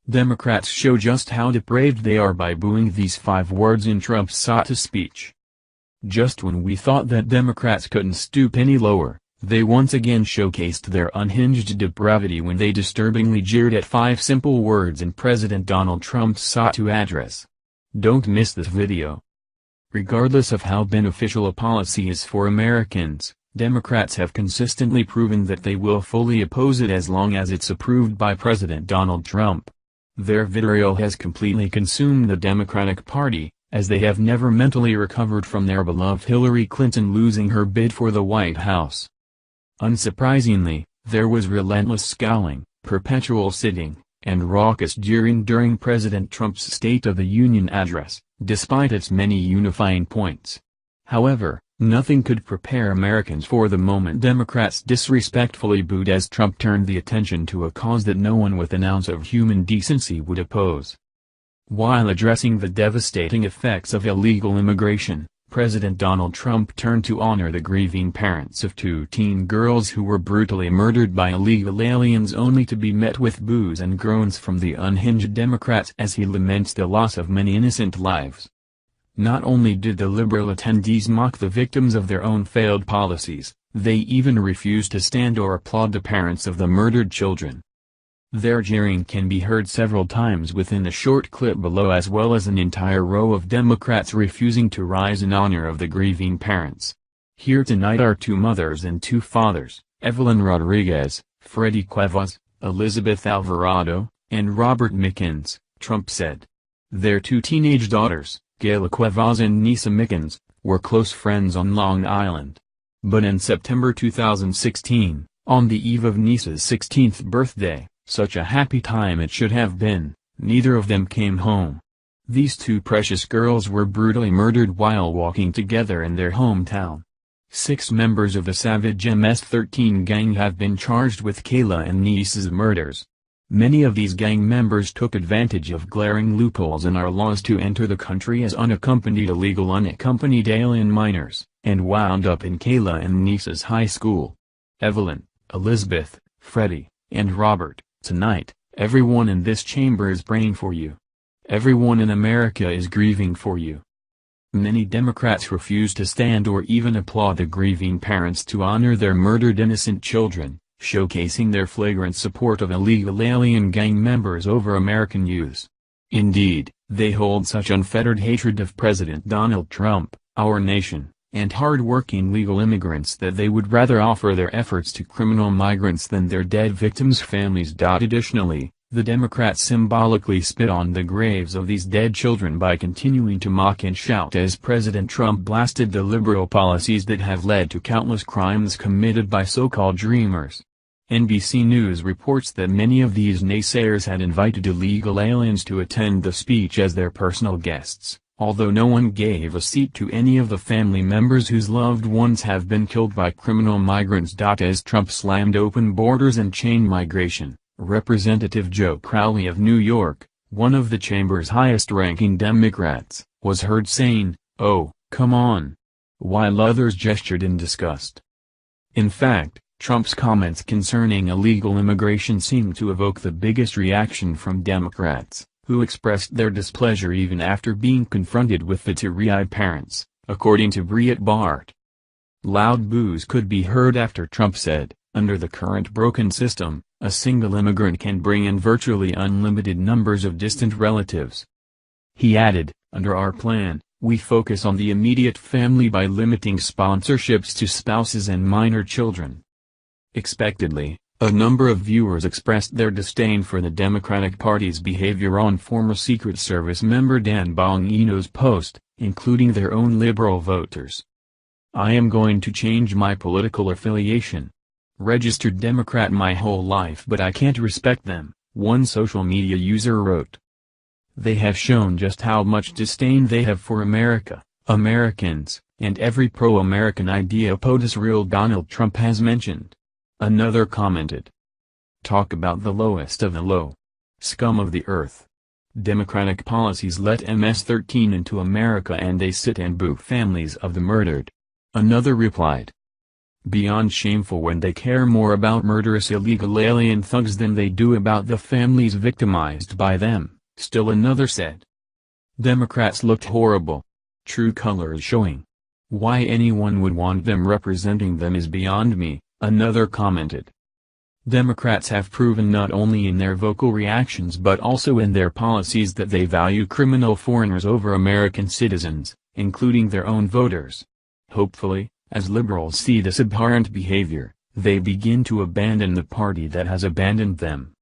Democrats show just how depraved they are by booing these 5 words in Trump's SOTU speech. Just when we thought that Democrats couldn't stoop any lower, they once again showcased their unhinged depravity when they disturbingly jeered at 5 simple words in President Donald Trump's SOTU address. Don't miss this video. Regardless of how beneficial a policy is for Americans, Democrats have consistently proven that they will fully oppose it as long as it's approved by President Donald Trump. Their vitriol has completely consumed the Democratic Party, as they have never mentally recovered from their beloved Hillary Clinton losing her bid for the White House. Unsurprisingly, there was relentless scowling, perpetual sitting, and raucous jeering during President Trump's State of the Union address, despite its many unifying points. However, nothing could prepare Americans for the moment Democrats disrespectfully booed as Trump turned the attention to a cause that no one with an ounce of human decency would oppose. While addressing the devastating effects of illegal immigration, President Donald Trump turned to honor the grieving parents of 2 teen girls who were brutally murdered by illegal aliens, only to be met with boos and groans from the unhinged Democrats as he laments the loss of many innocent lives. Not only did the liberal attendees mock the victims of their own failed policies, they even refused to stand or applaud the parents of the murdered children. Their jeering can be heard several times within the short clip below, as well as an entire row of Democrats refusing to rise in honor of the grieving parents. Here tonight are 2 mothers and 2 fathers, Evelyn Rodriguez, Freddie Cuevas, Elizabeth Alvarado, and Robert Mickens, Trump said. Their 2 teenage daughters, Gayla Cuevas and Nisa Mickens, were close friends on Long Island. But in September 2016, on the eve of Nisa's 16th birthday, such a happy time it should have been, neither of them came home. These 2 precious girls were brutally murdered while walking together in their hometown. 6 members of the savage MS-13 gang have been charged with Kayla and Nisa's murders. Many of these gang members took advantage of glaring loopholes in our laws to enter the country as unaccompanied illegal unaccompanied alien minors, and wound up in Kayla and Nisa's high school. Evelyn, Elizabeth, Freddie, and Robert, tonight, everyone in this chamber is praying for you. Everyone in America is grieving for you. Many Democrats refuse to stand or even applaud the grieving parents to honor their murdered innocent children, showcasing their flagrant support of illegal alien gang members over American youth. Indeed, they hold such unfettered hatred of President Donald Trump, our nation, and hard-working legal immigrants that they would rather offer their efforts to criminal migrants than their dead victims' families. Additionally, the Democrats symbolically spit on the graves of these dead children by continuing to mock and shout as President Trump blasted the liberal policies that have led to countless crimes committed by so-called dreamers. NBC News reports that many of these naysayers had invited illegal aliens to attend the speech as their personal guests, although no one gave a seat to any of the family members whose loved ones have been killed by criminal migrants. As Trump slammed open borders and chain migration, Representative Joe Crowley of New York, one of the chamber's highest-ranking Democrats, was heard saying, "Oh, come on," while others gestured in disgust. In fact, Trump's comments concerning illegal immigration seemed to evoke the biggest reaction from Democrats, who expressed their displeasure even after being confronted with the teary-eyed parents, according to Breitbart. Loud boos could be heard after Trump said, "Under the current broken system, a single immigrant can bring in virtually unlimited numbers of distant relatives." He added, "Under our plan, we focus on the immediate family by limiting sponsorships to spouses and minor children." Expectedly, a number of viewers expressed their disdain for the Democratic Party's behavior on former Secret Service member Dan Bongino's post, including their own liberal voters. "I am going to change my political affiliation. Registered Democrat my whole life, but I can't respect them," one social media user wrote. They have shown just how much disdain they have for America, Americans, and every pro-American idea POTUS real Donald Trump has mentioned. Another commented, "Talk about the lowest of the low. Scum of the earth. Democratic policies let MS-13 into America and they sit and boo families of the murdered." Another replied, Beyond shameful when they care more about murderous illegal alien thugs than they do about the families victimized by them, still another said. Democrats looked horrible. True colors showing. Why anyone would want them representing them is beyond me, another commented. Democrats have proven not only in their vocal reactions but also in their policies that they value criminal foreigners over American citizens, including their own voters. Hopefully, as liberals see this abhorrent behavior, they begin to abandon the party that has abandoned them.